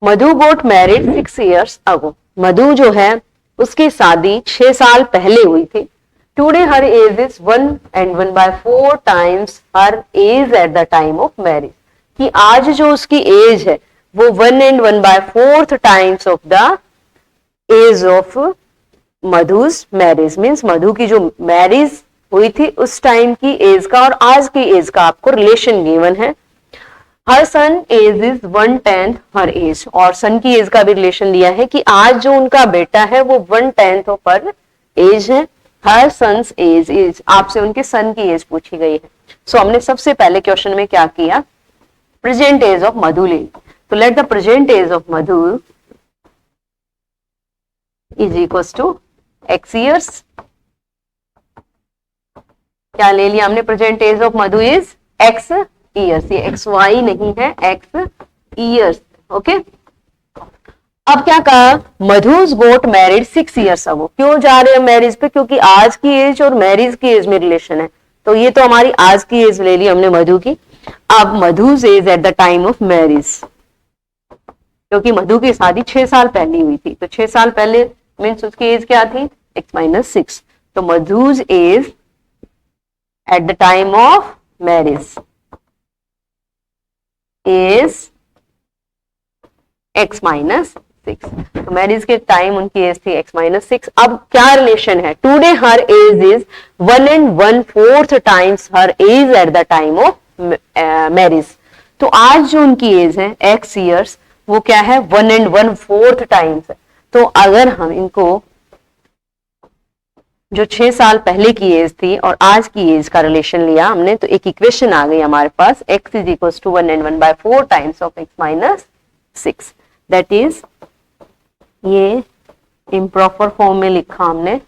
मधु got married 6 years ago। Madhu जो है उसकी शादी 6 साल पहले हुई थी। Today her age is 1 and 1/4 times her age at the time of marriage, कि आज जो उसकी एज है वो 1 and 1/4 times of the age of Madhu's marriage. Means Madhu की जो मैरिज हुई थी उस टाइम की एज का और आज की एज का आपको रिलेशन गिवन है। हर सन एज इज 1/10 हर एज, और सन की एज का भी रिलेशन दिया है कि आज जो उनका बेटा है वो 1/10 ऑफ हर एज है। हर सन्स एज इज, आपसे उनके सन की एज पूछी गई है। सो हमने सबसे पहले क्वेश्चन में क्या किया, प्रेजेंट एज ऑफ मधु ले। तो let the present age of Madhu is equals to x years। क्या ले लिया हमने, present age of Madhu is x years, ये xy नहीं है, x years। ओके, अब क्या कहा, मधु's गोट मैरिड 6 years ago। क्यों जा रहे हैं मैरिज पे, क्योंकि आज की एज और मैरिज की एज में रिलेशन है। तो ये तो हमारी आज की एज ले ली हमने मधु की। अब Madhu's age at the time of marriage, क्योंकि मधु की शादी 6 साल पहले हुई थी, तो 6 साल पहले मीन्स उसकी एज क्या थी, x-6। तो Madhu's age at the time of marriage is x-6। तो मैरिज के टाइम उनकी एज थी x-6। अब क्या रिलेशन है, today her age is 1 and 1/4 times her age at the time of marriage. तो आज जो उनकी एज है x years, वो क्या है 1 and 1/4 times है। तो अगर हम इनको जो 6 साल पहले की एज थी और आज की एज का रिलेशन लिया हमने, तो एक इक्वेशन आ गई हमारे पास, x is equal to 1 and 1/4 times of x-6। That is, ये इम्प्रॉपर फॉर्म में लिखा हमने।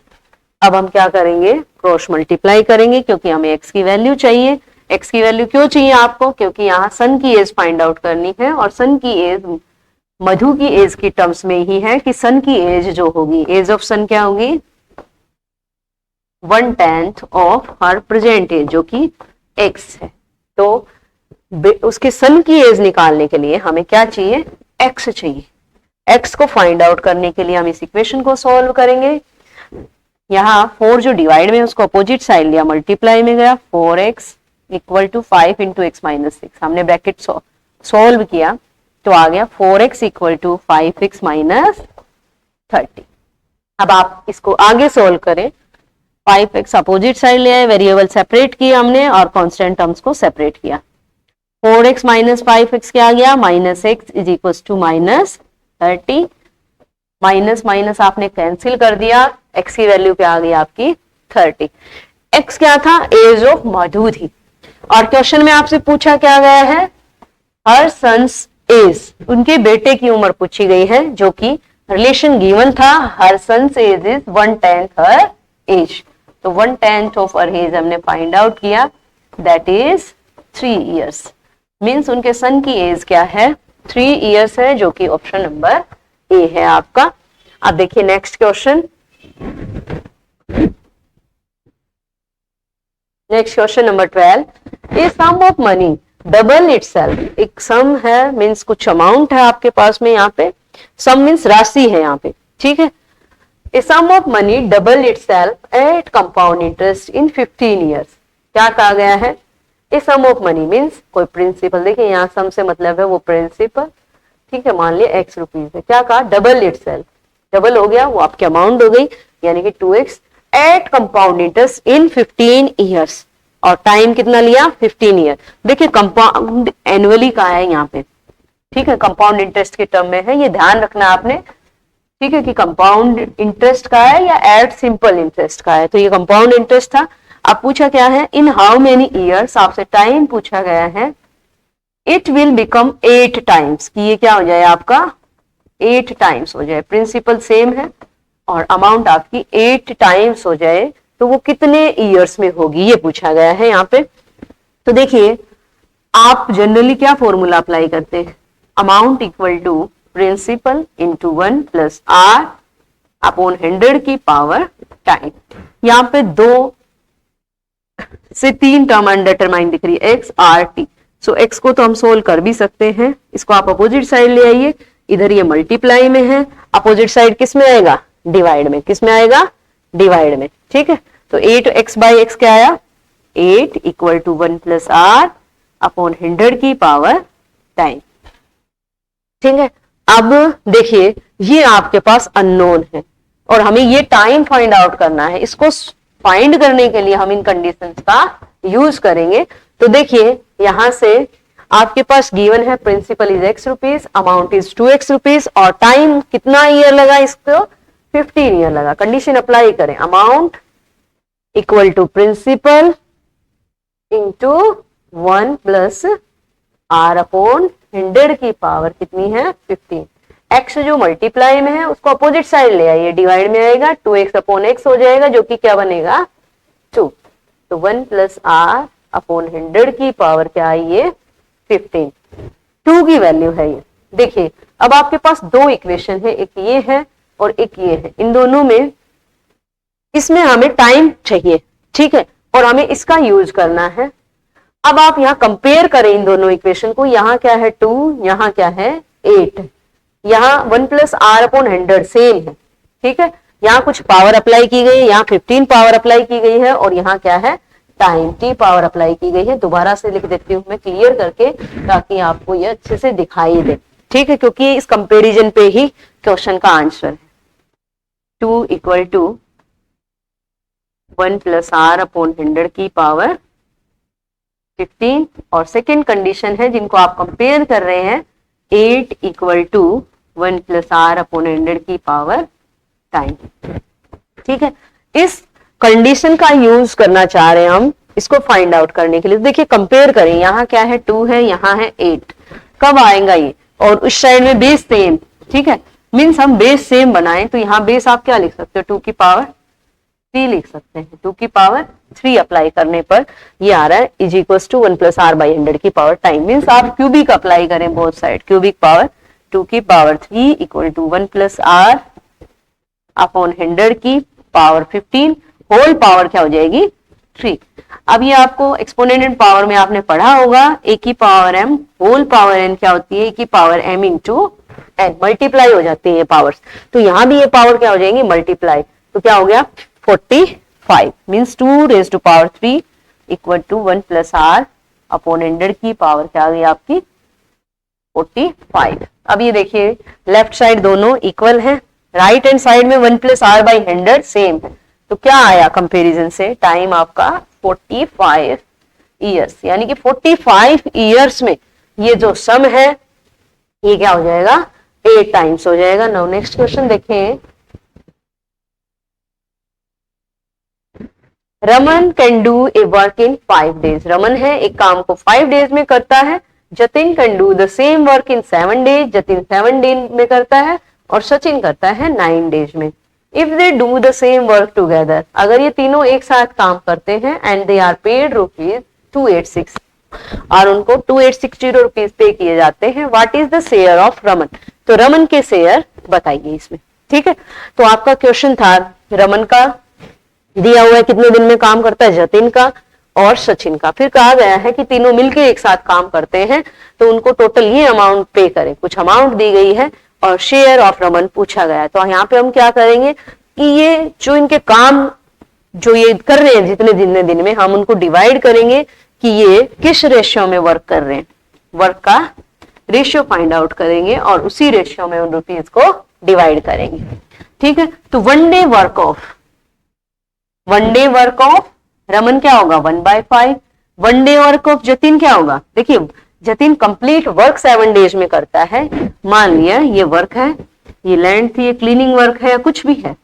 अब हम क्या करेंगे, क्रॉस मल्टीप्लाई करेंगे, क्योंकि हमें x की वैल्यू चाहिए। x की वैल्यू क्यों चाहिए आपको, क्योंकि यहाँ सन की एज फाइंड आउट करनी है, और सन की एज मधु की एज की टर्म्स में ही है कि सन की एज जो होगी, एज ऑफ सन क्या होगी, 1/10 ऑफ हर प्रेजेंट एज, जो कि x है। तो उसके सन की एज निकालने के लिए हमें क्या चाहिए, x चाहिए। x को फाइंड आउट करने के लिए हम इस इक्वेशन को सॉल्व करेंगे। यहाँ 4 जो डिवाइड में उसको अपोजिट साइड लिया, मल्टीप्लाई में गया, 4x equal to 5 into x-6। हमने ब्रैकेट सॉल्व किया तो आ गया 4x इक्वल टू 5x-30। अब आप इसको आगे सोल्व करें, 5x अपोजिट साइड ले आए, वेरिएबल सेपरेट किया हमने और कांस्टेंट टर्म्स को सेपरेट किया। 4x माइनस 5x क्या आ गया, -x is equal to -30। Minus minus आपने कैंसिल कर दिया, x की वैल्यू क्या आ गई आपकी 30। x क्या था, एज ऑफ मधु थी, और क्वेश्चन में आपसे पूछा क्या गया है, हर सन्स एज, उनके बेटे की उम्र पूछी गई है, जो कि रिलेशन गिवन था, her son's age is 1/10 her age. तो 1/10 ऑफ हर एज हमने फाइंड आउट किया, दैट इज 3 years। मीन्स उनके सन की एज क्या है, 3 years है, जो कि ऑप्शन नंबर ए है आपका। अब देखिए next question, next question number 12। A sum of money double itself, एक सम है मीन्स कुछ अमाउंट है आपके पास में, यहाँ पे सम मीन्स राशि है यहाँ पे, ठीक है। A sum of money double itself at compound interest in 15 years। क्या कहा गया है, a sum of money means कोई प्रिंसिपल, देखिए यहाँ सम से मतलब है वो प्रिंसिपल, ठीक है, मान लिया x रुपीज है। क्या कहा, डबल इटसेल्फ, डबल हो गया वो आपकी अमाउंट हो गई, यानी कि 2x at compound interest in 15 years, और टाइम कितना लिया 15 ईयर। देखिए कंपाउंड एनुअली का है यहाँ पे, ठीक है, कंपाउंड इंटरेस्ट के टर्म में है, ये ध्यान रखना आपने, ठीक है, कि कंपाउंड इंटरेस्ट का है या एट सिंपल इंटरेस्ट का है। तो ये कंपाउंड इंटरेस्ट था। अब पूछा क्या है, इन हाउ मेनी ईयर्स, आपसे टाइम पूछा गया है। इट विल बिकम 8 times, कि ये क्या हो जाए आपका 8 times हो जाए, प्रिंसिपल सेम है और अमाउंट आपकी 8 times हो जाए, तो वो कितने ईयर्स में होगी, ये पूछा गया है यहाँ पे। तो देखिए आप जनरली क्या फॉर्मूला अप्लाई करते हैं, amount equal to principal into 1 plus r upon 100 की पावर टाइम। यहाँ पे 2 से 3 टर्म अनडिटरमाइंड दिख रही है, x r t। सो x को तो हम सोल्व कर भी सकते हैं, इसको आप अपोजिट साइड ले आइए, इधर ये मल्टीप्लाई में है, अपोजिट साइड किस में आएगा, डिवाइड में। किस में आएगा, डिवाइड में। ठीक है, तो 8x/x क्या आया, 8 equal to 1 plus r upon 100 की पावर टाइम। ठीक है, अब देखिए ये आपके पास अननोन है और हमें ये टाइम फाइंड आउट करना है। इसको फाइंड करने के लिए हम इन कंडीशंस का यूज करेंगे। तो देखिए यहां से आपके पास गिवन है principal is x rupees, amount is 2x rupees और टाइम कितना ईयर लगा, इसको 15 ईयर लगा। कंडीशन अप्लाई करें, amount equal to principal into 1 plus r upon 100 की पावर कितनी है, 15। x जो मल्टीप्लाई में है उसको अपोजिट साइड ले आइए, डिवाइड में आएगा, 2x अपॉन x हो जाएगा जो कि क्या बनेगा, 2। तो 1 प्लस r अपॉन 100 की पावर क्या आई है, 15। 2 की वैल्यू है ये। देखिए अब आपके पास दो इक्वेशन है, एक ये है और एक ये है। इन दोनों में इसमें हमें टाइम चाहिए, ठीक है, और हमें इसका यूज करना है। अब आप यहाँ कंपेयर करें इन दोनों इक्वेशन को, यहाँ क्या है 2, यहाँ क्या है 8, यहाँ 1 प्लस r अपॉन 100 सेम है। ठीक है, यहाँ कुछ पावर अप्लाई की गई है, यहाँ 15 पावर अप्लाई की गई है और यहाँ क्या है, टाइम t पावर अप्लाई की गई है। दोबारा से लिख देती हूँ मैं क्लियर करके, ताकि आपको ये अच्छे से दिखाई दे। ठीक है, क्योंकि इस कंपैरिजन पे ही क्वेश्चन का आंसर है। 2 equal to 1 plus r upon 100 की पावर 15 और सेकेंड कंडीशन है जिनको आप कंपेयर कर रहे हैं, 8 equal to 1 plus r upon 100 की पावर टाइम। ठीक है, इस कंडीशन का यूज करना चाह रहे हैं हम इसको फाइंड आउट करने के लिए। देखिए कंपेयर करें, यहाँ क्या है 2 है, यहाँ है 8, कब आएगा ये, और उस साइड में बेस सेम। ठीक है, मीन्स हम बेस सेम बनाएं तो यहाँ बेस आप क्या लिख सकते हो, 2 की पावर 3 लिख सकते हैं। 2 की पावर 3 अप्लाई करने पर ये आ रहा है is equal to 1 plus r by 100 की पावर टाइम। मीन्स आप क्यूबिक अप्लाई करें बोथ साइड, क्यूबिक पावर 2 की power 3 equal to 1 plus r upon 100 की पावर 15 होल पावर क्या हो जाएगी 3। अब ये आपको एक्सपोनेंट पावर में आपने पढ़ा होगा, a की power m whole power n क्या होती है, a की power m into n, multiply हो जाती है ये पावर्स। तो यहाँ भी ये पावर क्या हो जाएंगी, मल्टीप्लाई। तो क्या हो गया 45 means 2 raise to power 3 equal to 1 plus r upon 100 की पावर क्या आ गई आपकी 45। अब ये देखिए लेफ्ट साइड दोनों इक्वल है, राइट हैंड साइड में 1 प्लस r बाई 100 सेम है। तो क्या आया कंपैरिजन से, टाइम आपका 45 ईयर्स, यानी कि 45 ईयर्स में ये जो सम है ये क्या हो जाएगा 8 टाइम्स हो जाएगा। नाउ नेक्स्ट क्वेश्चन देखें, Raman can do a work in 5 days. Raman है एक काम को 5 डेज में करता है। Jatin can do the same work in 7 days. Jatin 7 days में करता है और सचिन करता है 9 डेज में। If they do the same work together, अगर ये तीनों एक साथ काम करते हैं and they are paid rupees 286 और उनको 2860 रुपीज पे किए जाते हैं, what is the share of Raman. तो रमन के शेयर बताइए इसमें। ठीक है, तो आपका क्वेश्चन था रमन का दिया हुआ है कितने दिन में काम करता है, जतिन का और सचिन का। फिर कहा गया है कि तीनों मिलके एक साथ काम करते हैं तो उनको टोटल ये अमाउंट पे करें। कुछ अमाउंट दी गई है और शेयर ऑफ रमन पूछा गया है। तो यहाँ पे हम क्या करेंगे कि ये जो इनके काम जो ये कर रहे हैं जितने दिन में, हम उनको डिवाइड करेंगे कि ये किस रेशियो में वर्क कर रहे हैं। वर्क का रेशियो फाइंड आउट करेंगे और उसी रेशियो में उन रुपीज को डिवाइड करेंगे। ठीक है, तो 1 डे वर्क ऑफ रमन क्या होगा 1/5। 1 डे वर्क ऑफ जतिन क्या होगा, देखिए जतिन कंप्लीट वर्क 7 डेज में करता है। मान लिया ये वर्क है, ये लैंड थी, ये क्लीनिंग वर्क है या कुछ भी है,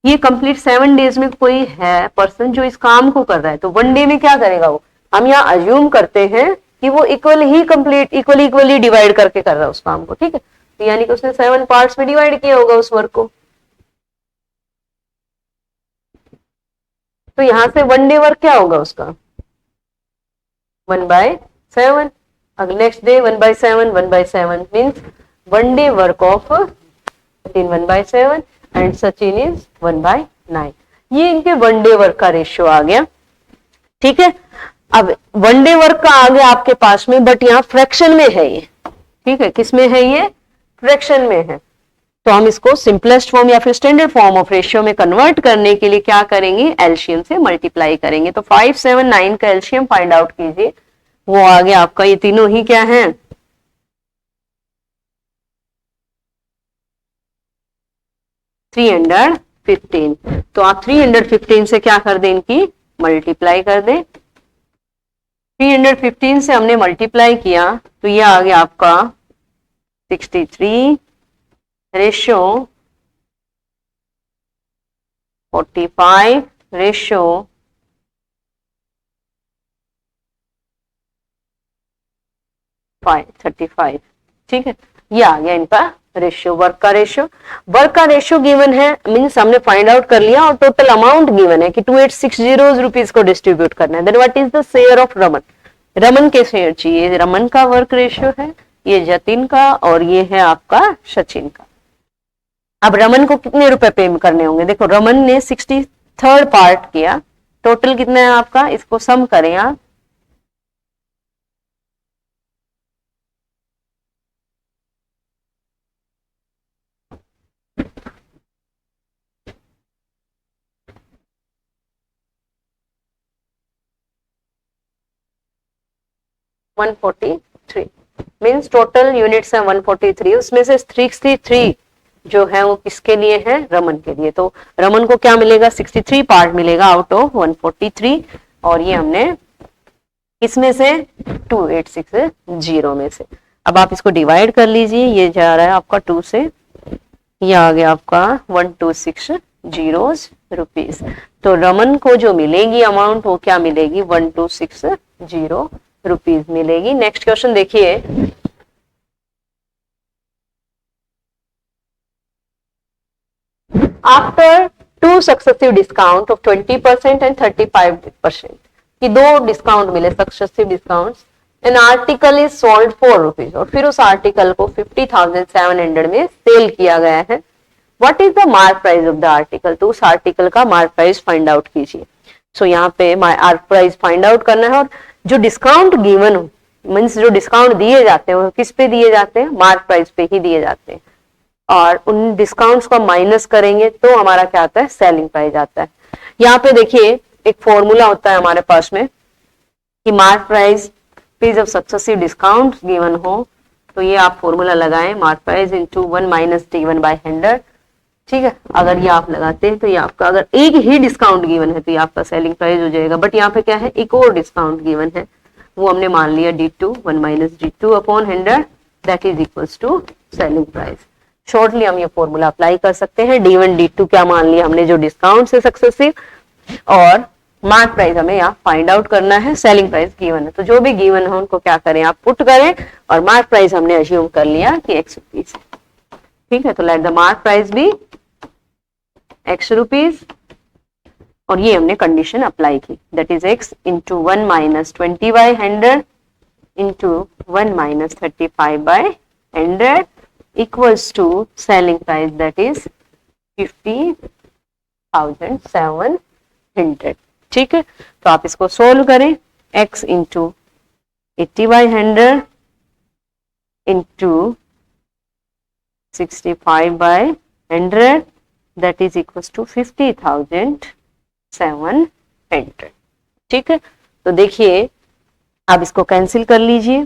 ये कंप्लीट 7 डेज में कोई है पर्सन जो इस काम को कर रहा है, तो 1 डे में क्या करेगा वो, हम यहाँ अज्यूम करते हैं कि वो इक्वली डिवाइड करके कर रहा है उस काम को। ठीक है, तो यानी कि उसने 7 पार्ट्स में डिवाइड किया होगा उस वर्क को। तो यहां से 1 डे वर्क क्या होगा उसका 1/7। अगले next day 1/7 means 1 day work of 1/7 and Sachin is 1/9। ये इनके 1 डे वर्क का रेशियो आ गया। ठीक है, अब 1 डे वर्क का आ गया आपके पास में, बट यहाँ फ्रैक्शन में है ये। ठीक है, किस में है ये, फ्रैक्शन में है, तो हम इसको सिंपलेस्ट फॉर्म या फिर स्टैंडर्ड फॉर्म ऑफ रेशियो में कन्वर्ट करने के लिए क्या करेंगे, एलसीएम से मल्टीप्लाई करेंगे। तो 5, 7, 9 का एलसीएम फाइंड आउट कीजिए, वो आ गया आपका, ये तीनों ही क्या है, 315। तो आप 315 से क्या कर दें, इनकी मल्टीप्लाई कर दें। 315 से हमने मल्टीप्लाई किया तो ये आ गया आपका 63 रेशियो 45 रेशियो 35। ठीक है, ये आ गया इनका रेशियो, वर्क का रेशियो। वर्क का रेशियो गिवन है, मीन्स हमने फाइंड आउट कर लिया और टोटल अमाउंट गिवन है कि 2860 रुपीज को डिस्ट्रीब्यूट करना है। Then what is the share of Raman, Raman के शेयर चाहिए, रमन का वर्क रेशियो है, ये जतिन का और ये है आपका सचिन का। अब रमन को कितने रुपए पे करने होंगे, देखो रमन ने 63rd पार्ट किया, टोटल कितना है आपका, इसको सम करें आप, वन 143 मीन्स टोटल यूनिट्स है 143, उसमें से 63 जो है वो किसके लिए है, रमन के लिए। तो रमन को क्या मिलेगा, 63 पार्ट मिलेगा आउट ऑफ 143, और ये हमने इसमें से 2860 में से। अब आप इसको डिवाइड कर लीजिए, ये जा रहा है आपका 2 से, ये आ गया आपका 1260 रुपीज। तो रमन को जो मिलेगी अमाउंट वो क्या मिलेगी, 1260 रुपीज मिलेगी। नेक्स्ट क्वेश्चन देखिए, after 2 successive discount of 20% and 35%, कि 2 डिस्काउंट मिले, successive discount, an article is sold 4 rupees, और फिर उस आर्टिकल को 50,700 में सेल किया गया है। What is the mark price of the article, तो उस आर्टिकल का मार्क प्राइस फाइंड आउट कीजिए। सो यहाँ पे मार्क प्राइस फाइंड आउट करना है, और जो डिस्काउंट गिवन हो, मीन्स जो डिस्काउंट दिए जाते हैं वो किस पे दिए जाते हैं, मार्क प्राइस पे ही दिए जाते हैं, और उन डिस्काउंट्स को माइनस करेंगे तो हमारा क्या आता है, सेलिंग प्राइस आता है। यहाँ पे देखिए एक फॉर्मूला होता है हमारे पास में कि मार्क प्राइस पे जब सक्सेसिव डिस्काउंट गिवन हो तो ये आप फॉर्मूला लगाएं, mark price into 1 minus D1/100। ठीक है, अगर ये आप लगाते हैं तो ये आपका, अगर एक ही डिस्काउंट गिवन है तो ये आपका सेलिंग प्राइस हो जाएगा। बट यहाँ पे क्या है, एक और डिस्काउंट गिवन है, वो हमने मान लिया D2 1 minus D2/100 that is equals to selling price. Shortly हम ये फॉर्मूला अप्लाई कर सकते हैं। D1 D2 क्या मान लिया हमने, जो डिस्काउंट से सक्सेसिव, और मार्क प्राइस हमें यहाँ फाइंड आउट करना है, सेलिंग प्राइस गिवन है। तो जो भी गिवन है उनको क्या करें, आप पुट करें, और मार्क प्राइस हमने अज्यूम कर लिया कि X रुपीज। ठीक है, तो लेट द मार्क प्राइस भी X रुपीज, और ये हमने कंडीशन अप्लाई की, that is X into 1 minus 20/100 into 1 minus 35/100 equals to selling price that is 50,700। ठीक है, तो आप इसको सोल्व करें, X into 80/100 into 65/100 that is equals to 50,700। ठीक है, तो देखिए आप इसको कैंसिल कर लीजिए,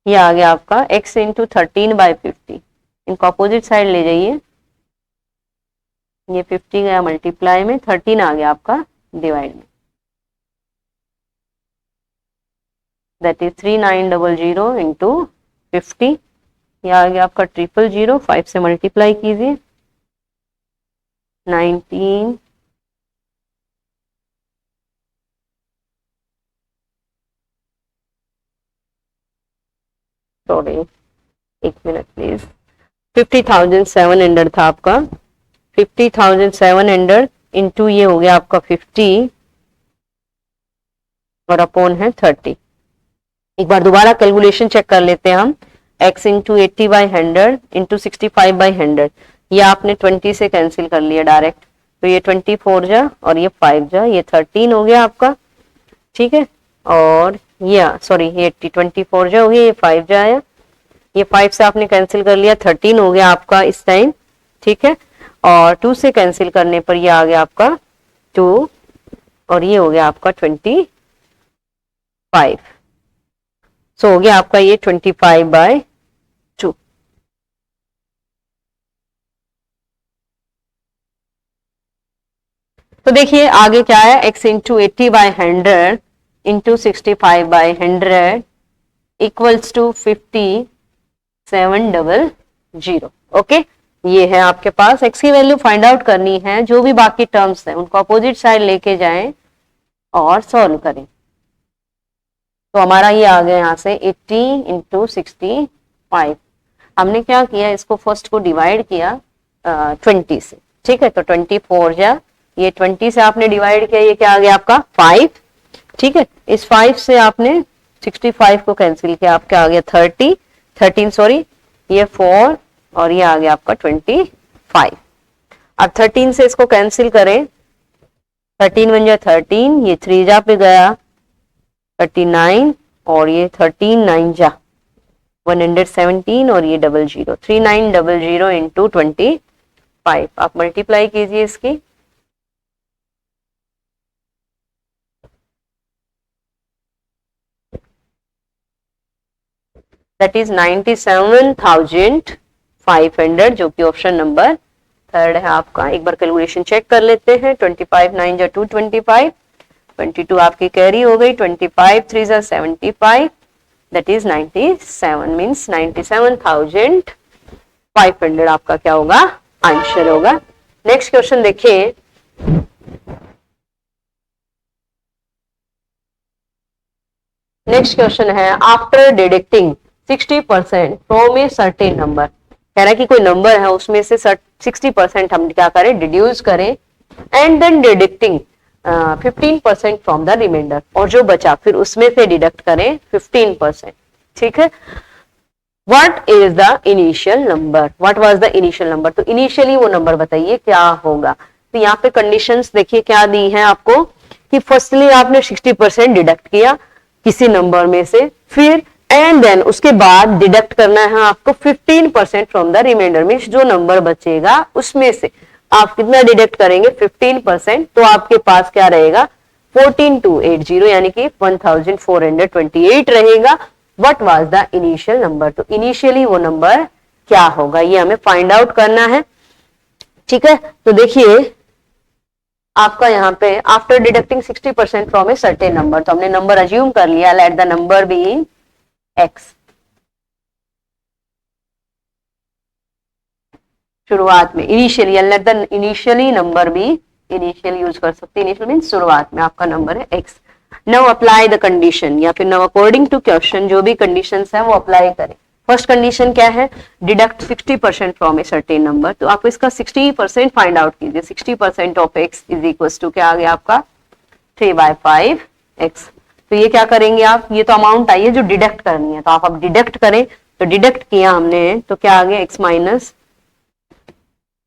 ये आ गया आपका X इंटू 13/50, इनको अपोजिट साइड ले जाइए, ये 50 गया मल्टीप्लाई में, 13 आ गया आपका डिवाइड में, दैट इज 3900 इंटू 50, ये आ गया आपका 000, 5 से मल्टीप्लाई कीजिए, 19 सॉरी एक मिनट प्लीज, 50,700 था आपका, 50,700 इंटू ये हो गया आपका 50 और अपॉन है 30। एक बार दोबारा कैलकुलेशन चेक कर लेते हैं हम, X इंटू 80/100 इंटू 65/100, ये आपने 20 से कैंसिल कर लिया डायरेक्ट, तो ये 24 जा और ये 5 जा, ये 13 हो गया आपका, ठीक है। और ये सॉरी ये 24 जा हो गया, ये 5 जा आया, ये 5 से आपने कैंसिल कर लिया, 13 हो गया आपका इस टाइम, ठीक है। और 2 से कैंसिल करने पर ये आ गया आपका 2 और ये हो गया आपका 25। सो हो गया आपका ये 25/2। तो देखिए आगे क्या है, x into 80/100 into 65/100 equals to 5700। Okay, ये है आपके पास। x की वैल्यू फाइंड आउट करनी है, जो भी बाकी टर्म्स हैं उनको अपोजिट साइड लेके जाएं और सॉल्व करें। तो हमारा ये आ गया यहाँ से 80 इंटू 65। हमने क्या किया, इसको फर्स्ट को डिवाइड किया 20 से, ठीक है। तो 24 जा, ये 20 से आपने डिवाइड किया, ये क्या आ गया आपका 5, ठीक है। इस 5 से आपने 65 को कैंसिल किया, आपका आ गया 13 सॉरी, ये 4 और ये आ गया आपका 25। अब 13 से इसको कैंसिल करें, 13 बन जाए 13, ये 3 जा पे गया 39 और ये 13 9 जा 117 और ये 00 3900 इंटू 25। आप मल्टीप्लाई कीजिए इसकी, दैट इज 97,500, जो कि ऑप्शन नंबर 3 है आपका। एक बार कैलकुलेशन चेक कर लेते हैं। 25 9 जा 225, 22 आपकी कैरी हो गई, 25 3 जा 75, दैट इज 97, मीन्स 97,500 आपका क्या होगा, आंसर होगा। नेक्स्ट क्वेश्चन देखिए, नेक्स्ट क्वेश्चन है after deducting 60% from a certain number. कह रहा है कि कोई नंबर है उसमें से 60% हम क्या करें, डिड्यूस करें, and then deducting 15% from the reminder, और जो बचा फिर उसमें से डिडक्ट करें 15%, ठीक है। What is the initial number, what was the initial number, तो इनिशियली वो नंबर बताइए क्या होगा। तो यहाँ पे कंडीशंस देखिए क्या दी है आपको, कि फर्स्टली आपने 60% डिडक्ट किया किसी नंबर में से, फिर एंड देन उसके बाद डिडक्ट करना है आपको 15% फ्रॉम द रिमाइंडर, मीन्स जो नंबर बचेगा उसमें से आप कितना डिडक्ट करेंगे 15%, तो आपके पास क्या रहेगा 14280 यानी कि 1428 रहेगा। What was the initial number, तो इनिशियली वो नंबर क्या होगा, ये हमें फाइंड आउट करना है, ठीक है। तो देखिए आपका यहाँ पे after deducting 60% from a certain number, तो हमने नंबर अज्यूम कर लिया, let the number be x। शुरुआत में initially, let the initially number be, initial use कर सकते हैं, इनिशियल मीन शुरुआत में आपका नंबर है x। Now apply the condition, या फिर नाउ अकॉर्डिंग टू क्वेश्चन जो भी कंडीशंस है वो अप्लाई करें। फर्स्ट कंडीशन क्या है, deduct 60% from a certain number, तो आप इसका 60% फाइंड आउट कीजिए। 60% of x is equal to क्या आ गया आपका 3/5x। तो ये क्या करेंगे आप, ये तो अमाउंट आई है जो डिडक्ट करनी है, तो आप अब डिडक्ट करें। तो डिडक्ट किया हमने तो क्या आ गया x minus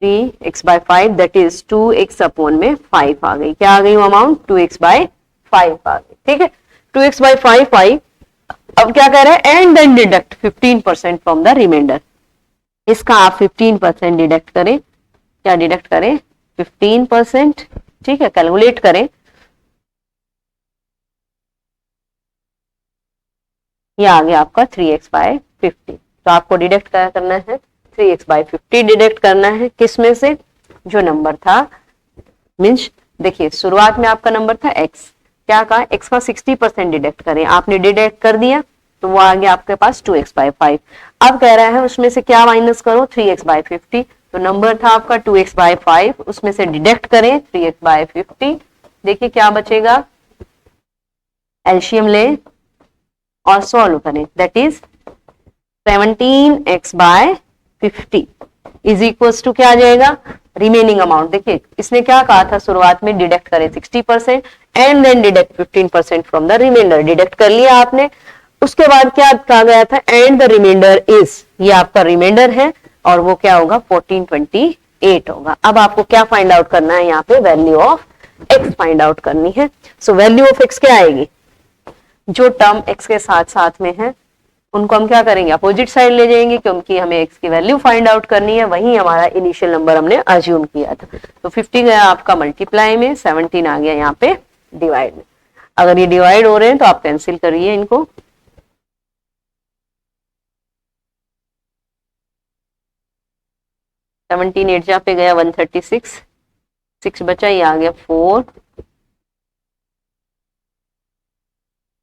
3x/5, that is 2x upon में 5 आ गई। क्या आ गई वो अमाउंट 2x/5 आ गई, ठीक है। 2x/5 आई। अब क्या कह रहे हैं, and then deduct 15% from the reminder, इसका आप 15% डिडक्ट करें। क्या डिडक्ट करें 15%, ठीक है। कैलकुलेट करें, ये आ गया आपका 3x/50। तो आपको डिडक्ट क्या करना है 3x/50 डिडक्ट करना है, किस में से, जो नंबर था, मीन्स देखिए शुरुआत में आपका नंबर था x, क्या कहा x का 60% डिडक्ट करें, आपने डिडक्ट कर दिया तो वो आ गया आपके पास 2x/5। अब कह रहा है उसमें से क्या माइनस करो 3x/50, तो नंबर था आपका 2x/5, उसमें से डिडक्ट करें 3x/50, देखिए क्या बचेगा, एलसीएम ले और सॉल्व करें, that is 17x/50 is equals to क्या आ जाएगा, रिमेनिंग अमाउंट। देखिए इसने क्या कहा था शुरुआत में, डिडक्ट करें 60% and then deduct 15% from the reminder, deduct कर लिया आपने। उसके बाद क्या कहा गया था, एंड द रिमाइंडर इज, ये आपका रिमाइंडर है और वो क्या होगा 1428 8 होगा। अब आपको क्या फाइंड आउट करना है, यहाँ पे value of x find out करनी है। सो वैल्यू ऑफ x क्या आएगी, जो टर्म x के साथ साथ में है उनको हम क्या करेंगे, अपोजिट साइड ले जाएंगे, क्योंकि हमें x की वैल्यू फाइंड आउट करनी है, वही हमारा इनिशियल नंबर हमने अज्यूम किया था। तो 50 गया आपका मल्टीप्लाई में, 17 आ गया यहाँ पे डिवाइड में। अगर ये डिवाइड हो रहे हैं तो आप कैंसिल करिए इनको, सेवनटीन 8 जा पे गया 136, 6 बचा, ये आ गया 4,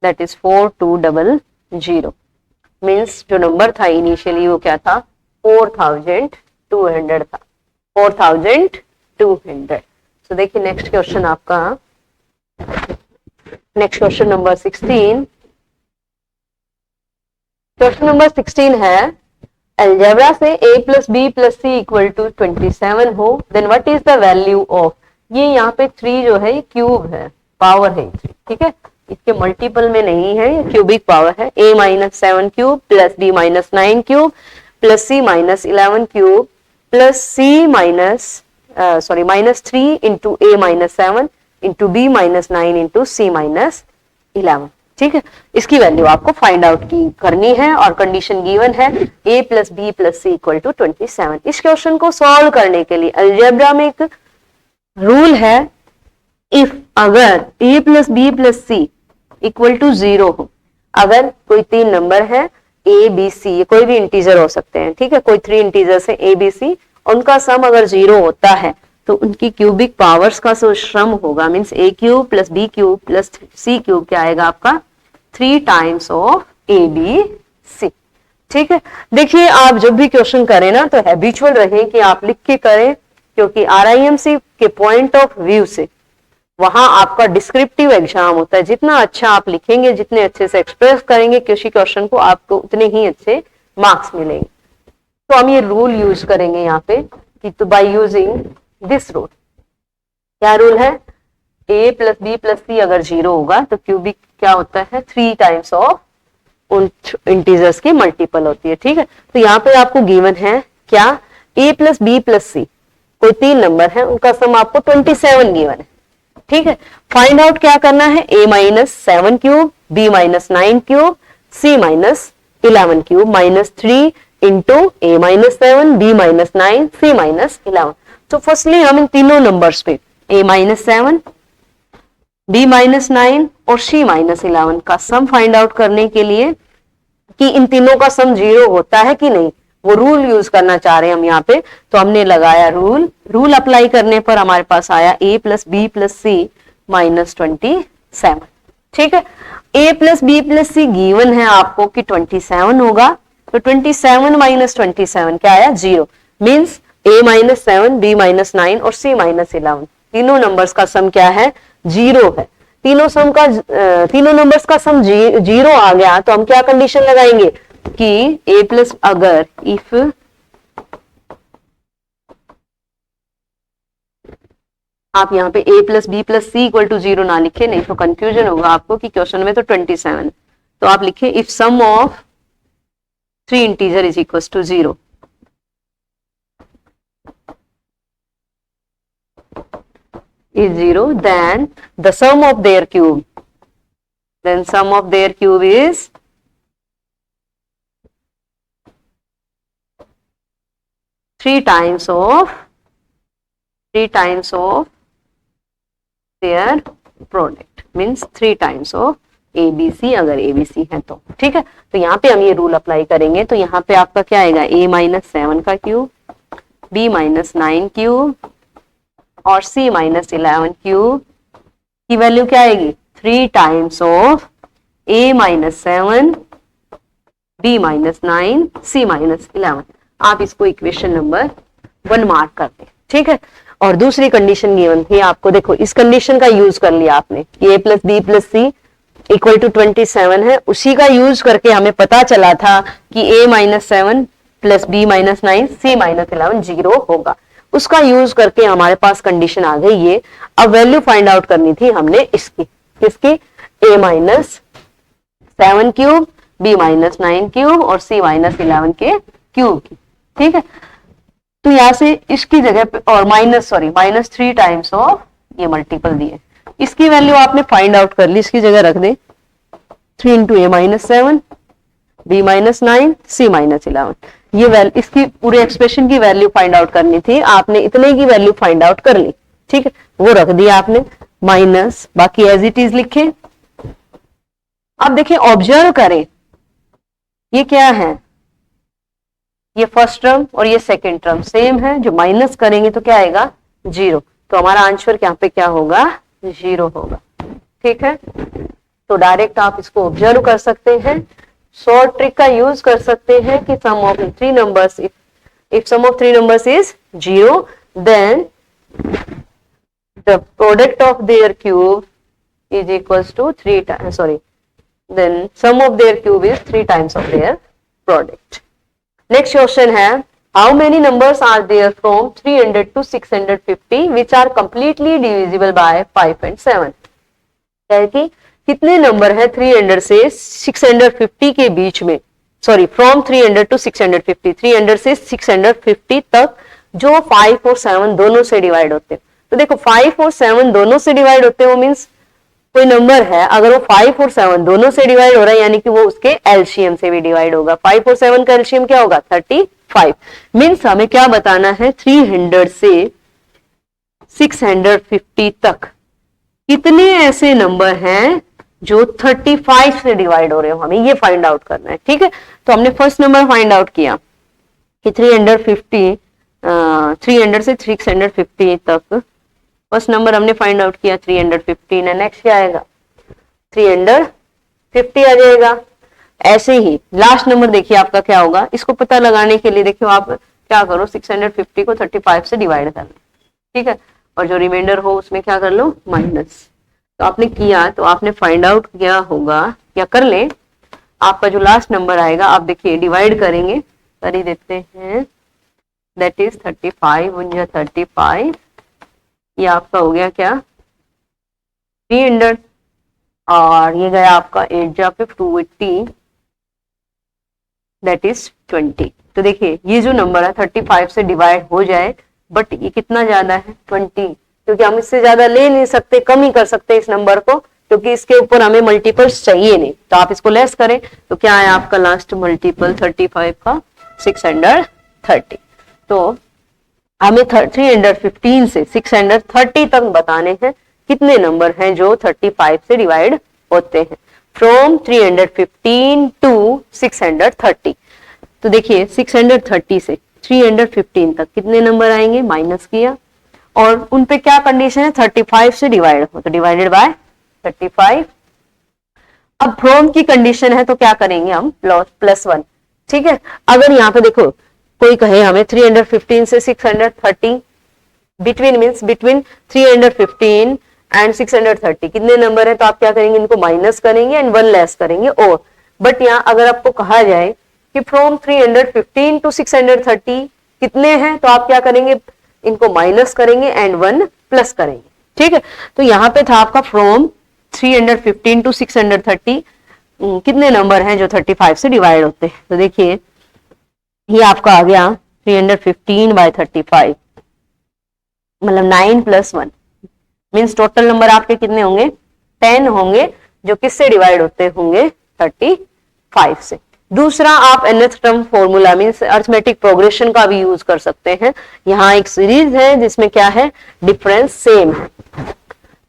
दैट इज 4200। मीन्स जो नंबर था इनिशियली वो क्या था, 4200 था, 4200। सो देखिए नेक्स्ट क्वेश्चन आपका, next question number 16। Question number 16 है, अलजेब्रा से a plus B plus C equal to 27 हो, then what is the value of, ये यहाँ पे 3 जो है ये क्यूब है, पावर है 3, ठीक है, इसके मल्टीपल में नहीं है, ये क्यूबिक पावर है। a minus 7 cube plus b minus 9 cube plus c minus 11 cube plus c minus minus 3 into a minus 7 into b minus 9 into c minus 11, ठीक है। इसकी वैल्यू आपको फाइंड आउट की करनी है और कंडीशन गिवन है a plus B plus C equal to 27। इस क्वेश्चन को सॉल्व करने के लिए अलजेब्रा में एक रूल है, इफ अगर a plus B plus C equal to 0 हो, अगर कोई 3 नंबर है a b c, ये कोई भी इंटीजर हो सकते हैं, ठीक है, कोई 3 इंटीजर्स है a b c, उनका सम अगर 0 होता है तो उनकी क्यूबिक पावर्स का जो सम होगा, means a cube plus b cube plus c cube क्या आएगा आपका, 3 times of A B C, ठीक है। देखिए आप जब भी क्वेश्चन करें ना तो हैबिचुअल रहे कि आप लिख के करें, क्योंकि आरआईएमसी के पॉइंट ऑफ व्यू से वहां आपका डिस्क्रिप्टिव एग्जाम होता है, जितना अच्छा आप लिखेंगे, जितने अच्छे से एक्सप्रेस करेंगे किसी क्वेश्चन को, आपको उतने ही अच्छे मार्क्स मिलेंगे। तो हम ये रूल यूज करेंगे यहाँ पे कि तो बाय यूजिंग दिस रूल, क्या रूल है, a प्लस बी प्लस सी अगर 0 होगा तो क्यूबिक क्या होता है, 3 टाइम्स ऑफ उन इंटीजर्स की मल्टीपल होती है, ठीक है। तो यहाँ पे आपको गिवन है क्या, a प्लस बी प्लस सी, कोई 3 नंबर है, उनका सम आपको 27 गिवन है, ठीक है। फाइंड आउट क्या करना है, a minus 7 cube b minus 9 cube c minus 11 cube minus 3 into a minus 7 b minus 9 c minus 11। तो फर्स्टली हम इन तीनों नंबर्स पे a माइनस 7 b माइनस 9 और c माइनस 11 का सम फाइंड आउट करने के लिए कि इन तीनों का सम 0 होता है कि नहीं, वो रूल यूज करना चाह रहे हैं हम यहाँ पे। तो हमने लगाया रूल अप्लाई करने पर हमारे पास आया a plus B plus C minus 27, ठीक है। a plus B plus C given है आपको कि 27 होगा, तो 27 माइनस 27 क्या आया, 0, means a minus 7 b minus 9 और c माइनस 11, तीनों नंबर्स का सम क्या है, 0 है। तीनों नंबर्स का सम 0 आ गया तो हम क्या कंडीशन लगाएंगे कि a प्लस, अगर इफ आप यहाँ पे a plus B plus C equal to 0 ना लिखे, नहीं तो कंफ्यूजन होगा आपको कि क्वेश्चन में तो 27, तो आप लिखे if sum of 3 integer is equal to 0, is 0, then the sum of their cube, then sum of their cube is 3 times of their product, means 3 times of ABC, अगर ABC है तो, ठीक है। तो यहाँ पे हम ये रूल अप्लाई करेंगे, तो यहाँ पे आपका क्या आएगा, a माइनस 7 का क्यूब, b माइनस 9 क्यूब और c माइनस 11 क्यूब की वैल्यू क्या आएगी, 3 times of a minus 7 b minus 9 c minus 11। आप इसको इक्वेशन नंबर 1 मार्क कर दें, ठीक है। और दूसरी कंडीशन गिवन थी आपको, देखो इस कंडीशन का यूज कर लिया आपने, a plus B plus C equal to 27 है, उसी का यूज करके हमें पता चला था कि a minus 7 plus b minus 9 c minus 11 0 होगा, उसका यूज करके हमारे पास कंडीशन आ गई ये। अब वैल्यू फाइंड आउट करनी थी हमने इसकी, किसकी, a minus 7 cube b minus 9 cube और c माइनस 11 के क्यूब की, ठीक है। तो यहां से इसकी जगह पे और -3 टाइम्स ऑफ ये मल्टीपल दिए, इसकी वैल्यू आपने फाइंड आउट कर ली, इसकी जगह रख दे 3 इंटू ए -7 b -9 c -11, ये वैल्यू, इसकी पूरे एक्सप्रेशन की वैल्यू फाइंड आउट करनी थी, आपने इतने की वैल्यू फाइंड आउट कर ली, ठीक है, वो रख दिया आपने माइनस, बाकी एज इट इज लिखे। अब देखिए ऑब्जर्व करें, ये क्या है, ये फर्स्ट टर्म और ये सेकेंड टर्म सेम है, जो माइनस करेंगे तो क्या आएगा 0, तो हमारा आंसर यहाँ पे क्या होगा 0 होगा, ठीक है। तो डायरेक्ट आप इसको ऑब्जर्व कर सकते हैं, शॉर्ट ट्रिक का यूज कर सकते हैं कि sum of 3 numbers, if sum of 3 numbers is 0, then the product of their cube is equals to 3 times, then sum of their cube is 3 times of their product. Next question है, how many numbers are there from 300 to 650 which are completely divisible by 5 and 7? है कि कितने number है 300 से 650 के बीच में, from 300 to 650, 300 से 650 तक जो 5 और 7 दोनों से डिवाइड होते हैं। तो देखो 5 और 7 दोनों से डिवाइड होते हैं, वो मीन्स कोई नंबर है अगर वो 5 और 7 दोनों से डिवाइड हो रहा है, यानी कि वो उसके एलसीएम से भी डिवाइड होगा। 5 और 7 का एलसीएम क्या होगा 35, मीन्स हमें क्या बताना है 300 से 650 तक कितने ऐसे नंबर हैं जो 35 से डिवाइड हो रहे हो, हमें ये फाइंड आउट करना है, ठीक है। तो हमने फर्स्ट नंबर फाइंड आउट किया कि 300 से 650 तक, फर्स्ट नंबर हमने फाइंड आउट किया 315 है, नेक्स्ट क्या आएगा 350 आ जाएगा। ऐसे ही लास्ट नंबर देखिए आपका क्या होगा, इसको पता लगाने के लिए देखियो आप क्या करो 650 को 35 से डिवाइड कर लो, ठीक है, और जो रिमाइंडर हो उसमें क्या कर लो माइनस। तो आपने किया तो आपने फाइंड आउट किया होगा, या कर ले, आपका जो लास्ट नंबर आएगा आप देखिए डिवाइड करेंगे, कर ही देते हैं, दैट इज 35 × 35, ये आपका हो गया क्या 300, और ये गया आपका 8 जा पे 280, दैट इज 20। तो देखिए ये जो नंबर है 35 से डिवाइड हो जाए, बट ये कितना ज्यादा है 20, क्योंकि हम इससे ज्यादा ले नहीं सकते, कम ही कर सकते इस नंबर को, क्योंकि इसके ऊपर हमें मल्टीपल्स चाहिए नहीं। तो आप इसको लेस करें तो क्या है आपका लास्ट मल्टीपल 35 का 630। तो हमें 315 से 630 तक बताने हैं कितने नंबर हैं जो 35 से डिवाइड होते हैं, फ्रॉम 315 टू 630। तो देखिए 630 से 315 तक कितने नंबर आएंगे, माइनस किया, और उन पे क्या कंडीशन है 35 से डिवाइड हो, तो डिवाइडेड बाय 35। अब फ्रॉम की कंडीशन है तो क्या करेंगे हम +1, ठीक है। अगर यहाँ पे देखो कोई कहे हमें 315 से 630 बिटवीन, मीन्स बिटवीन 315 एंड 630 कितने नंबर है, तो आप क्या करेंगे इनको माइनस करेंगे एंड 1 लेस करेंगे, और बट यहाँ अगर आपको कहा जाए कि फ्रॉम 315 टू 630 कितने हैं, तो आप क्या करेंगे इनको माइनस करेंगे एंड 1 प्लस करेंगे, ठीक है। तो यहाँ पे था आपका फ्रॉम 315 टू 630 कितने नंबर हैं जो 35 से डिवाइड होते हैं। तो देखिए ये आपका आ गया 315 बाय 35, मतलब 9 + 1, मीन्स टोटल नंबर आपके कितने होंगे 10 होंगे, जो किससे डिवाइड होते होंगे 35 से। दूसरा आप nth term formula means arithmetic progression का भी यूज कर सकते हैं। यहाँ एक सीरीज है जिसमें क्या है डिफरेंस सेम है,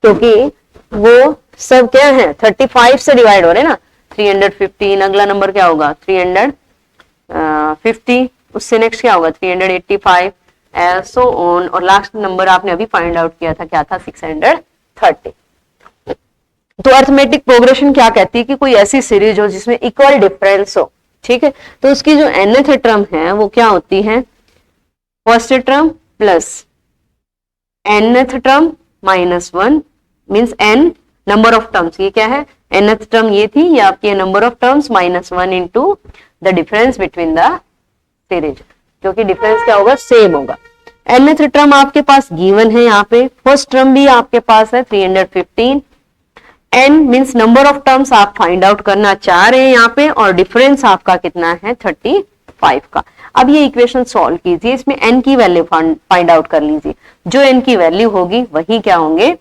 क्योंकि वो सब क्या है 35 से डिवाइड हो रहे हैं ना। 315 अगला नंबर क्या होगा 350, उससे नेक्स्ट क्या होगा 385 सो ऑन, और लास्ट नंबर आपने अभी फाइंड आउट किया था क्या था 630। तो अरिथमेटिक प्रोग्रेशन क्या कहती है कि कोई ऐसी सीरीज हो जिसमें इक्वल डिफरेंस हो, ठीक है। तो उसकी जो nth टर्म है वो क्या होती है first term plus nth term -1, means n number of terms, ये क्या है nth टर्म ये थी, ये आपकी number of terms -1 into the difference between the series, क्योंकि डिफरेंस क्या होगा सेम होगा। nth टर्म आपके पास गिवन है, यहाँ पे फर्स्ट टर्म भी आपके पास है 315, n means number of terms आप फाइंड आउट करना चाह रहे हैं यहाँ पे, और डिफरेंस आपका कितना है 35 का। अब ये इक्वेशन सॉल्व कीजिए, इसमें n की वैल्यू फाइंड आउट कर लीजिए। जो n की वैल्यू होगी वही क्या होंगे,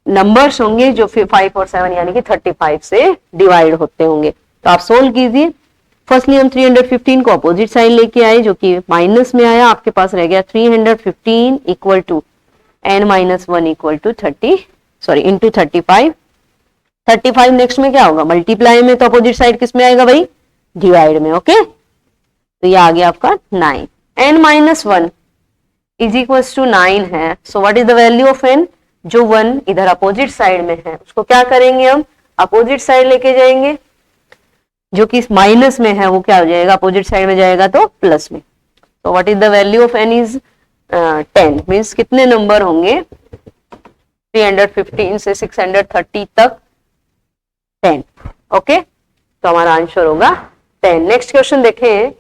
नंबर्स होंगे जो 5 और 7 यानी कि 35 से डिवाइड होते होंगे। तो आप सोल्व कीजिए। फर्स्टली हम 315 को अपोजिट साइड लेके आए जो कि माइनस में आया, आपके पास रह गया 315 equal to n minus 1 equal to 35। 35 next में क्या होगा, मल्टीप्लाई में, तो अपोजिट साइड किस में आएगा भाई, डिवाइड में। ओके, तो ये आ गया आपका 9। n minus 1 is equal to 9 है। So what is the value of n, जो 1 इधर अपोजिट साइड में है उसको क्या करेंगे हम, अपोजिट साइड लेके जाएंगे, जो कि माइनस में है वो क्या हो जाएगा, अपोजिट साइड में जाएगा तो प्लस में। तो what is the value of n is 10, means कितने नंबर होंगे 315 से 630 तक 10। ओके, तो हमारा आंसर होगा 10। नेक्स्ट क्वेश्चन देखें,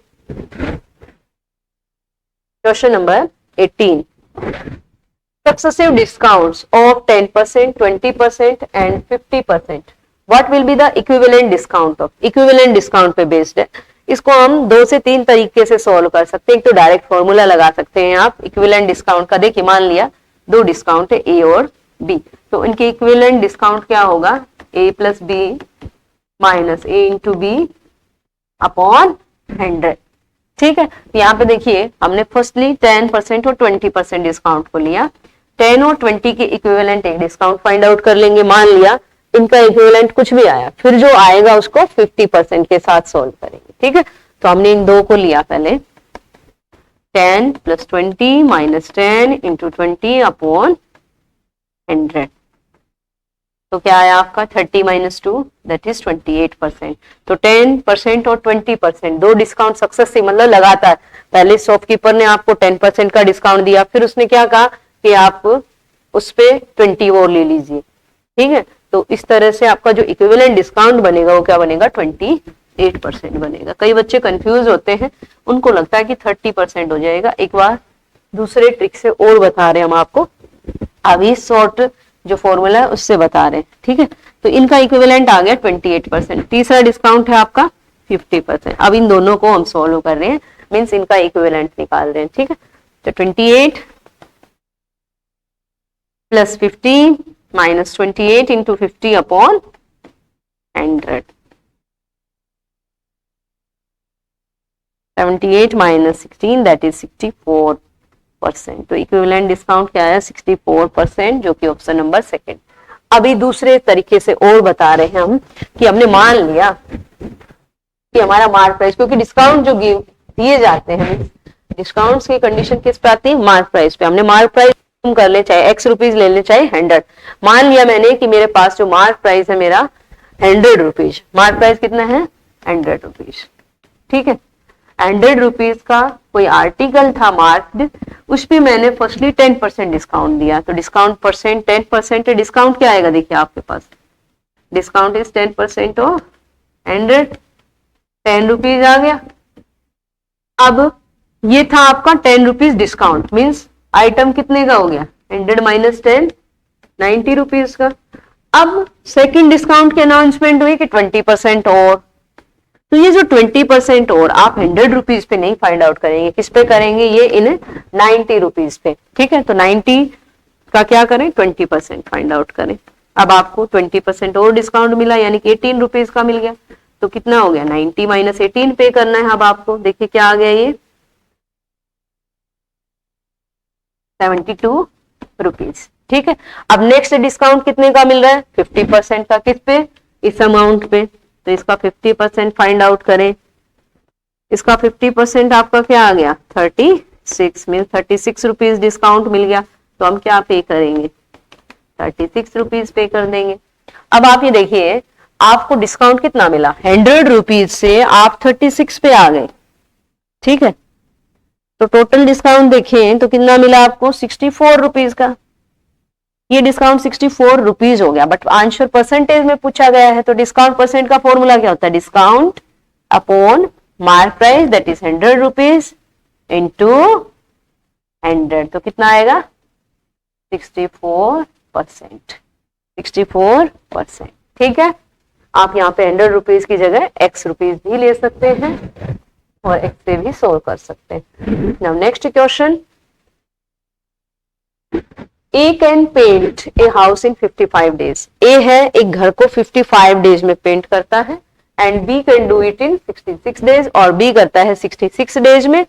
question number 18। Successive discounts of 10%, 20% and 50%. What will be the equivalent discount of? Equivalent discount पे बेस्ड है। इसको हम 2 से 3 तरीके से सॉल्व कर सकते हैं। एक तो डायरेक्ट फॉर्मूला लगा सकते हैं आप इक्विवेलेंट डिस्काउंट का। देखिए मान लिया 2 डिस्काउंट है ए और बी, तो इनके इक्विवेलेंट डिस्काउंट क्या होगा, ए प्लस बी माइनस ए इंटू बी अपॉन 100। ठीक है, तो यहाँ पे देखिए हमने फर्स्टली 10% और 20% डिस्काउंट को लिया। 10 और 20 के इक्विवेलेंट एक डिस्काउंट फाइंड आउट कर लेंगे। मान लिया इनका इक्विवेलेंट कुछ भी आया, फिर जो आएगा उसको 50% के साथ सॉल्व करेंगे। ठीक है, तो हमने इन दो को लिया पहले, 10 प्लस 20 माइनस 10 इंटू 20 अपॉन 100। तो क्या आया आपका 30 माइनस 2 दैट इज 28%। तो 10% और 20% दो डिस्काउंट सक्सेसिव, मतलब लगातार। पहले शॉपकीपर ने आपको 10% का डिस्काउंट दिया, फिर उसने क्या कहा कि आप उस पे 20 और ले लीजिए। ठीक है, तो इस तरह से आपका जो इक्विवेलेंट डिस्काउंट बनेगा वो क्या बनेगा, 28% बनेगा। कई बच्चे कंफ्यूज होते हैं, उनको लगता है कि 30% हो जाएगा। एक बार दूसरे ट्रिक से और बता रहे हैं हम आपको, अभी शॉर्ट जो फॉर्मूला है उससे बता रहे हैं। ठीक है, तो इनका इक्विवेलेंट आ गया 28%। तीसरा डिस्काउंट है आपका 50%। अब इन दोनों को हम सॉल्व कर रहे हैं, मीन्स इनका इक्विवेलेंट निकाल रहे हैं। ठीक है, तो 28 plus 50 minus 28 into 50 upon 100। 78 minus 16 that is 64%। तो इक्विवेलेंट डिस्काउंट क्या है, 64%, जो कि ऑप्शन नंबर सेकंड। अभी दूसरे तरीके से और बता रहे हैं हम कि हमने मान लिया कि हमारा मार्क प्राइस, क्योंकि डिस्काउंट जो दिए जाते हैं, डिस्काउंट्स की कंडीशन किस पे आती है, मार्क प्राइस पे। हमने मार्क प्राइस कर ले, चाहे x रुपीज ले ले चाहे 100। मान लिया मैंने कि मेरे पास जो मार्क प्राइस है मेरा 100 रुपीज। मार्क प्राइस कितना है, 100 रुपीज। ठीक है, 100 रुपीज का कोई आर्टिकल था मार्क्ड, उस पे मैंने फर्स्टली 10% डिस्काउंट दिया। तो डिस्काउंट परसेंट 10% है, डिस्काउंट क्या आएगा, देखिए आपके पास डिस्काउंट इज 10% ऑफ 100, 10 रुपीज आ गया। अब ये था आपका 10 रुपीज डिस्काउंट, मीन्स आइटम कितने का हो गया, 100 माइनस 10 90 रुपीज का। अब सेकंड डिस्काउंट की अनाउंसमेंट हुई कि 20% और, तो ये जो 20% और आप 100 रुपीज पे नहीं फाइंड आउट करेंगे, किस पे करेंगे, ये इन 90 रुपीज पे। ठीक है, तो 90 का क्या करें, 20% फाइंड आउट करें। अब आपको 20% और डिस्काउंट मिला, यानी कि 18 रुपीज का मिल गया। तो कितना हो गया, 90 माइनस 18 पे करना है। अब आपको देखिए क्या आ गया, ये 72 रुपीज। ठीक है, अब नेक्स्ट डिस्काउंट कितने का मिल रहा है, 50% का, किस पे, इस अमाउंट पे। तो इसका 50% फाइंड आउट करें। इसका 50% आपका क्या आ गया, 36, मीन 36 रुपीज डिस्काउंट मिल गया। तो हम क्या पे करेंगे, 36 रुपीज पे कर देंगे। अब आप ये देखिए आपको डिस्काउंट कितना मिला, 100 रुपीज से आप 36 पे आ गए। ठीक है, तो टोटल डिस्काउंट देखें तो कितना मिला आपको, 64 रुपीज का। ये डिस्काउंट 64 रुपीज हो गया, बट आंसर परसेंटेज में पूछा गया है, तो डिस्काउंट परसेंट का फॉर्मूला क्या होता है, discount upon mark price that is 100 rupees into 100। तो कितना आएगा, 64%। 64%। ठीक है, आप यहाँ पे 100 रुपीज की जगह x रुपीज भी ले सकते हैं। और x से भी सोल्व कर सकते हैं। Now next question, A can paint a house in 55 days. A है एक घर को 55 डेज में पेंट करता है, and B can do it in 66 days, और बी करता है 66 डेज में।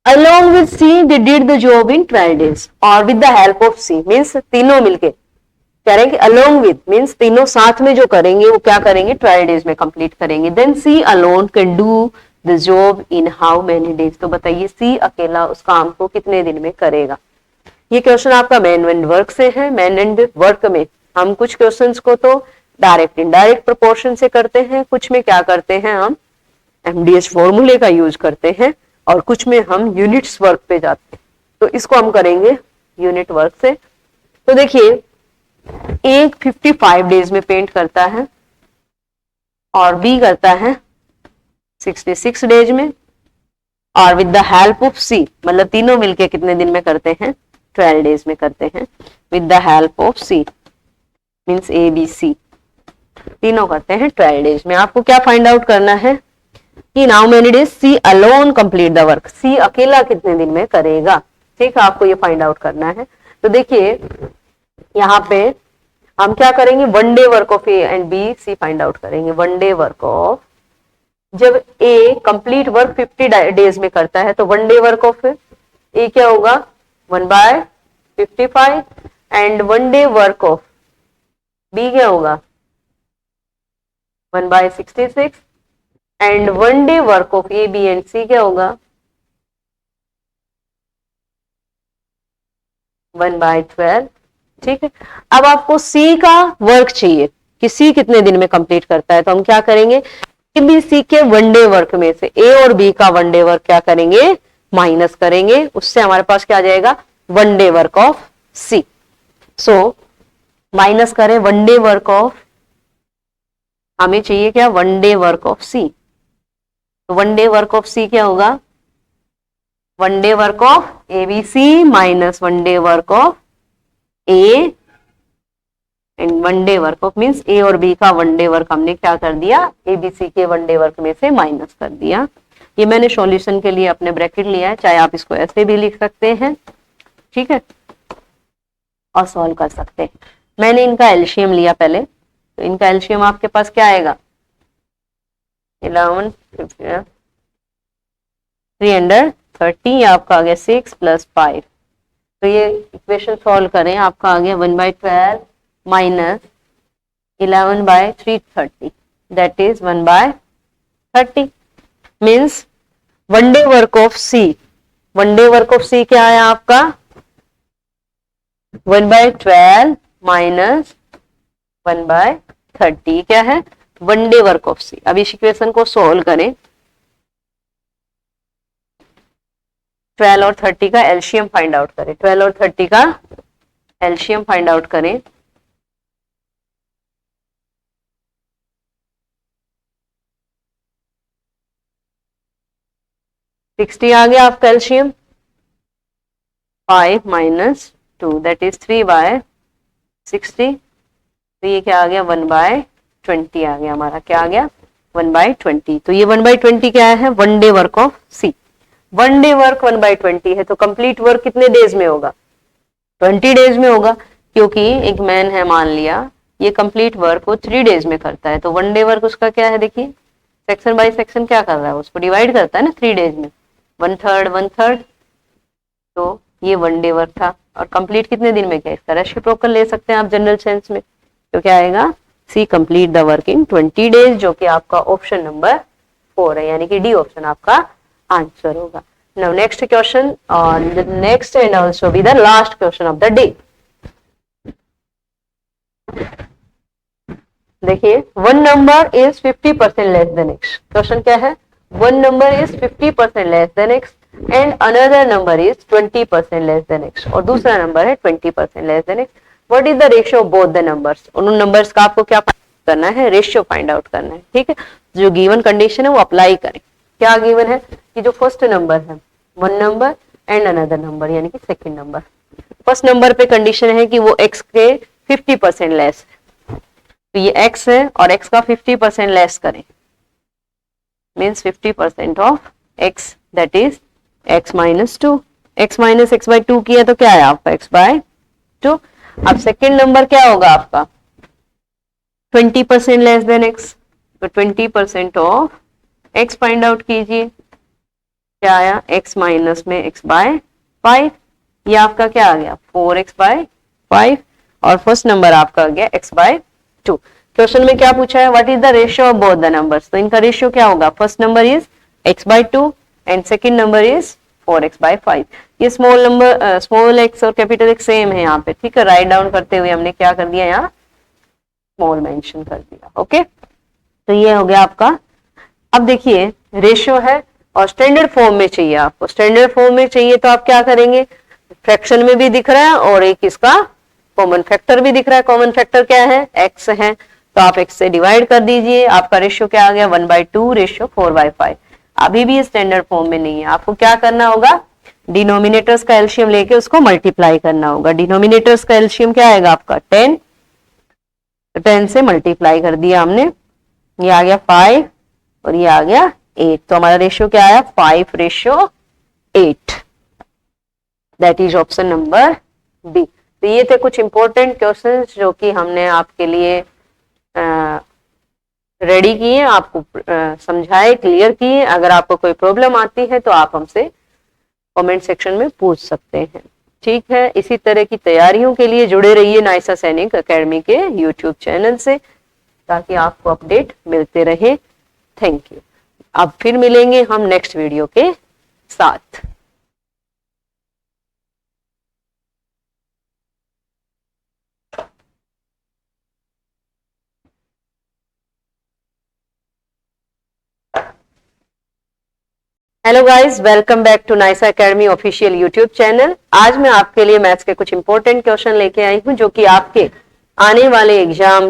Along with C, they did the job in 12 days, और with the help of C means तीनों मिलके कह रहे हैं कि along with means तीनों साथ में जो करेंगे वो क्या करेंगे, 12 days में कंप्लीट करेंगे। Then C alone can do the job in how many days? तो बताइए C अकेला उस काम को कितने दिन में करेगा। ये क्वेश्चन आपका मैन एंड वर्क से है। मैन एंड वर्क में हम कुछ क्वेश्चंस को तो डायरेक्ट इनडायरेक्ट प्रोपोर्शन से करते हैं, कुछ में क्या करते हैं हम एमडीएस फॉर्मूले का यूज करते हैं, और कुछ में हम यूनिट्स वर्क पे जाते हैं। तो इसको हम करेंगे यूनिट वर्क से। तो देखिए एक 55 डेज में पेंट करता है और बी करता है 66 डेज में, और विद द हेल्प ऑफ सी मतलब तीनों मिलके कितने दिन में करते हैं, 12 डेज में करते हैं। With the help of C means A B C तीनों करते हैं 12 डेज में। आपको क्या फाइंड आउट करना है कि how many days C alone complete the work, C अकेला कितने दिन में करेगा। ठीक है, आपको ये फाइंड आउट करना है। तो देखिए यहाँ पे हम क्या करेंगे, one day work of A and B C find out करेंगे। वन डे वर्क ऑफ, जब ए कंप्लीट वर्क 50 डेज में करता है तो one day work of A क्या होगा 1/55, and one day work of B क्या होगा 1/66, and one day work of A B and C क्या होगा 1/12। ठीक है, अब आपको सी का वर्क चाहिए कि सी कितने दिन में कंप्लीट करता है। तो हम क्या करेंगे, ए बी सी के वन डे वर्क में से ए और बी का वन डे वर्क क्या करेंगे, माइनस करेंगे। उससे हमारे पास क्या आ जाएगा, one day work of C. So minus करें वन डे वर्क ऑफ, हमें चाहिए क्या, one day work of C. तो one day work of C क्या होगा, one day work of A B C minus one day work of A, and one day work of means A और B का one day work हमने क्या कर दिया, ए B सी के वन डे वर्क में से माइनस कर दिया। ये मैंने सॉल्यूशन के लिए अपने ब्रैकेट लिया है, चाहे आप इसको ऐसे भी लिख सकते हैं। ठीक है, और सॉल्व कर सकते हैं। मैंने इनका एलसीएम लिया पहले, तो इनका एलसीएम आपके पास क्या आएगा 11 330, आपका आ गया 6 + 5। तो ये इक्वेशन सॉल्व करें, आपका आ गया 1/12 minus 11/330, that is 1/30 means one day work of C, one day work of C क्या है आपका 1/12 माइनस 1/30 क्या है one day work of C. अब इस इक्वेशन को सोल्व करें, 12 और 30 का एलसीएम फाइंड आउट करें, 12 और 30 का एलसीएम फाइंड आउट करें। सिक्सटी आ गया आपका एलसीएम, 5 - 2 दैट इज 3/60। तो ये क्या आ गया 1/20 आ गया हमारा, क्या आ गया 1/20। तो ये 1/20 क्या है, one day work of C. One day work 1/20 है, तो कंप्लीट वर्क कितने डेज में होगा 20 डेज में होगा, क्योंकि एक मैन है मान लिया ये कंप्लीट वर्क वो 3 डेज में करता है। तो वन डे वर्क उसका क्या है, देखिए सेक्शन बाय सेक्शन क्या कर रहा है, उसको डिवाइड करता है ना 3 डेज में, 1/3 1/3। तो ये वन डे वर्क था, और कंप्लीट कितने दिन में किया, इसका रेसिप्रोकल ले सकते हैं आप जनरल सेंस में। तो क्या आएगा, C complete the work in 20 days, जो कि आपका ऑप्शन नंबर 4 है, यानी कि डी ऑप्शन आपका आंसर होगा। नाउ नेक्स्ट क्वेश्चन, और the next and also be the last question of the day. देखिए one number is 50% less than X. क्वेश्चन क्या है, one number is 50% less than X and another number is 20% less than X, और दूसरा नंबर है 20% less than x. What is the ratio of both the numbers. उन numbers का आपको क्या करना है, रेशियो फाइंड आउट करना है। ठीक है, जो गिवन कंडीशन है वो अप्लाई करें। क्या गिवन है कि जो फर्स्ट नंबर है one number and another number, यानी कि सेकंड नंबर। फर्स्ट नंबर पे कंडीशन है कि वो एक्स के 50% लेस है, तो ये x है और x का 50% लेस करें। Means 50% of x, that is x minus 2। x minus x by 2 किया तो क्या है आपका x बाय 2। अब सेकेंड नंबर क्या होगा आपका 20% लेस देन x, तो 20% ऑफ x फाइंड आउट कीजिए, क्या आया x माइनस में x बाय 5, ये आपका क्या आ गया 4x बाय 5, और फर्स्ट नंबर आपका आ गया x बाय 2। क्वेश्चन में क्या पूछा है, what is the ratio of both the numbers, तो इनका रेशियो क्या होगा, first number is x by 2 and second number is 4x by 5। ये स्मॉल नंबर स्मॉल x और कैपिटल x सेम है यहाँ पे, ठीक है, राइट डाउन करते हुए हमने क्या कर दिया यहाँ स्मॉल मेंशन कर दिया। ओके, तो ये हो गया आपका। अब देखिए रेशियो है और स्टैंडर्ड फॉर्म में चाहिए आपको, स्टैंडर्ड फॉर्म में चाहिए तो आप क्या करेंगे, फ्रैक्शन में भी दिख रहा है और एक इसका कॉमन फैक्टर भी दिख रहा है। कॉमन फैक्टर क्या है, x है, तो आप x से डिवाइड कर दीजिए, आपका रेशियो क्या आ गया 1/2 रेशियो 4/5। अभी भी स्टैंडर्ड फॉर्म में नहीं है, आपको क्या करना होगा, डिनोमिनेटर्स का एलसीएम लेके उसको मल्टीप्लाई करना होगा। डिनोमिनेटर्स का एलसीएम क्या आएगा आपका 10, 10 से मल्टीप्लाई कर दिया हमने, ये आ गया 5 और ये आ गया 8, तो हमारा रेशियो क्या आया 5/8, that is option number B. तो ये थे कुछ इंपॉर्टेंट क्वेश्चंस जो कि हमने आपके लिए रेडी किए, आपको समझाए, क्लियर किए। अगर आपको कोई प्रॉब्लम आती है तो आप हमसे कमेंट सेक्शन में पूछ सकते हैं, ठीक है। इसी तरह की तैयारियों के लिए जुड़े रहिए नाइसा सैनिक एकेडमी के यूट्यूब चैनल से, ताकि आपको अपडेट मिलते रहे। Thank you. अब फिर मिलेंगे हम नेक्स्ट वीडियो के साथ। Hello guys, welcome back to Naisa Academy official YouTube channel. आज मैं आपके लिए मैथ्स के कुछ इंपॉर्टेंट क्वेश्चन लेके आई हूं जो कि आपके आने वाले एग्जाम